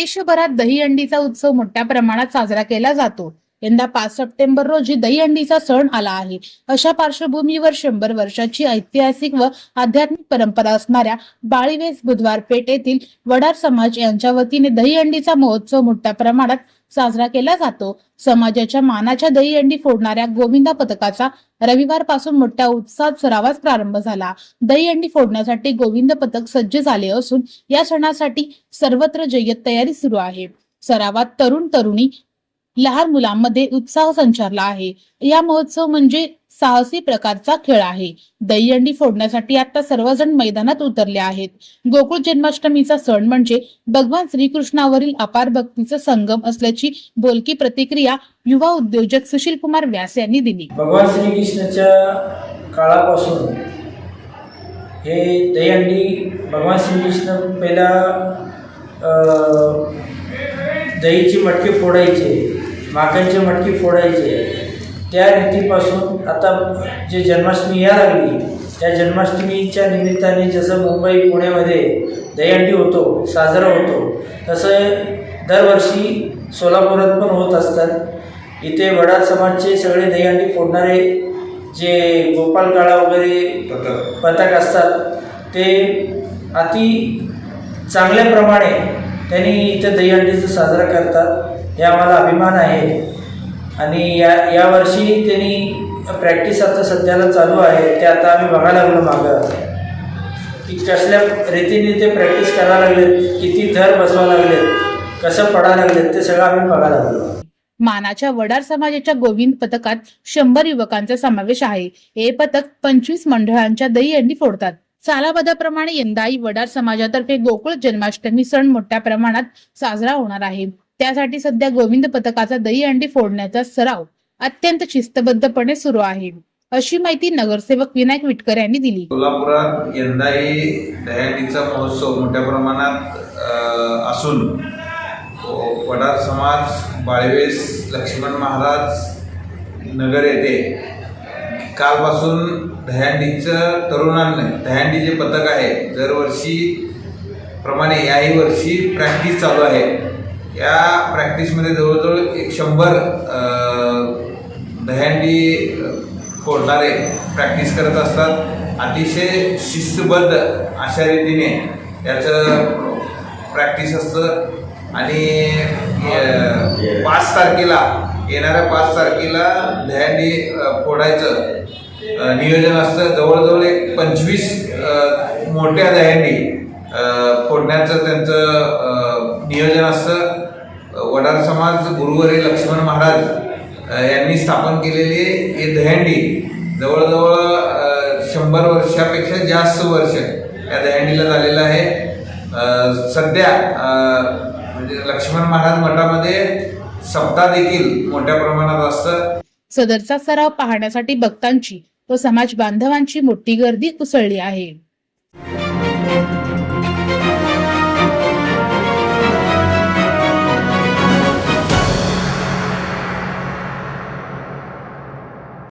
देशभरात दहीहंडीचा उत्सव मोठ्या प्रमाणात साजरा केला जातो। यंदा 5 सप्टेंबर रोजी दहीहंडीचा सण आला आहे। अशा पार्श्वभूमीवर 100 वर्षाची ऐतिहासिक व आध्यात्मिक परंपरा असणाऱ्या बाळीवेस बुधवार पेठ येथील वडार समाज यांच्या वतीने दहीहंडीचा महोत्सव मोठ्या प्रमाणात साजरा केला जातो। समाजाच्या मानाच्या दहीहंडी फोडणाऱ्या गोविंदा पथकाचा रविवारपासून मोठ्या उत्साहात सरावास प्रारंभ झाला। दहीहंडी फोडण्यासाठी गोविंद पथक सज्ज झाले असून या सणासाठी सर्वत्र जय्यत तयारी सुरू आहे। सरावात तरुण तरुणी लहान मुलांमध्ये उत्साह संचारला आहे। या महोत्सव म्हणजे साहसी प्रकारचा खेळ आहे। दहीहंडी फोडण्यासाठी आता सर्वजण मैदानात उतरले आहेत। गोकुळ जन्माष्टमीचा सण म्हणजे भगवान श्रीकृष्णावरील अपार भक्तीचा संगम असल्याची बोलकी प्रतिक्रिया युवा उद्योजक सुशील कुमार व्यास यांनी दिली। भगवान श्रीकृष्णाच्या काळापासून हे दहीहंडी भगवान श्रीकृष्ण पहिला दहीची मटकी फोडायचे, माखांचे मटकी फोडायचे। त्या रीतीपासून आता जे जन्माष्टमी या लागली, त्या जन्माष्टमीच्या निमित्ताने जसं मुंबई पुण्यामध्ये दहीहंडी होतो, साजरा होतो, तसं दरवर्षी सोलापुरात पण होत असतात। इथे वडार समाजचे सगळे दहीहंडी फोडणारे जे गोपाल काळा वगैरे पथक असतात ते अति चांगल्या प्रमाणे त्यांनी इथं दहीहंडीचं साजरा करतात। हे आम्हाला अभिमान आहे। आणि या वर्षी त्यांनी प्रॅक्टिस आता सध्याला चालू आहे, ते आता आम्ही बघायला लागलो मागं की कसल्या रीतीने ते प्रॅक्टिस करायला लागलेत, किती थर बसवायला लागलेत, कसं पडायला लागलेत, ते सगळं आम्ही बघायला लागलो। मानाच्या वडार समाजाच्या गोविंद पथकात 100 युवकांचा समावेश आहे। हे पथक 25 मंडळांच्या दहीहंडी फोडतात। सालाबादाप्रमाणे यंदाही वडार समाजातर्फे गोकुळ जन्माष्टमी सण मोठ्या प्रमाणात साजरा होणार आहे। त्यासाठी सध्या गोविंद पथकाचा दहीहंडी फोडण्याचा सराव अत्यंत शिस्तबद्धपणे सुरू आहे, अशी माहिती नगरसेवक विनायक विटकर यांनी दिली। सोलापुरात यंदाही दहीहंडीचा महोत्सव मोठ्या प्रमाणात असून वडार समाज बाळीवेस लक्ष्मण महाराज नगर येथे कालपासून दहीहंडीचं तरुणांना दहीहंडी जे पथक आहे दरवर्षी प्रमाणे याही वर्षी प्रॅक्टिस चालू आहे। या प्रॅक्टिसमध्ये जवळजवळ 100 दहीहंडी फोडणारे प्रॅक्टिस करत असतात। अतिशय शिस्तबद्ध अशा रीतीने याचं प्रॅक्टिस असतं। आणि 5 तारखेला येणाऱ्या 5 तारखेला दहीहंडी फोडायचं नियोजन असतं। जवळजवळ 25 मोठ्या दहीहंडी फोडण्याचं त्यांचं नियोजन असतं। वडार समाज गुरुवरे लक्ष्मण महाराज यांनी स्थापन केलेली हे दहीहंडी जवळजवळ 100 वर्षापेक्षा जास्त वर्ष या दहीहंडीला झालेलं आहे। सध्या म्हणजे लक्ष्मण महाराज मठामध्ये सप्ताह देखील मोठ्या प्रमाणात असतं। सदरचा सराव पाहण्यासाठी भक्तांची व समाज बांधवांची मोठी गर्दी उसळली आहे।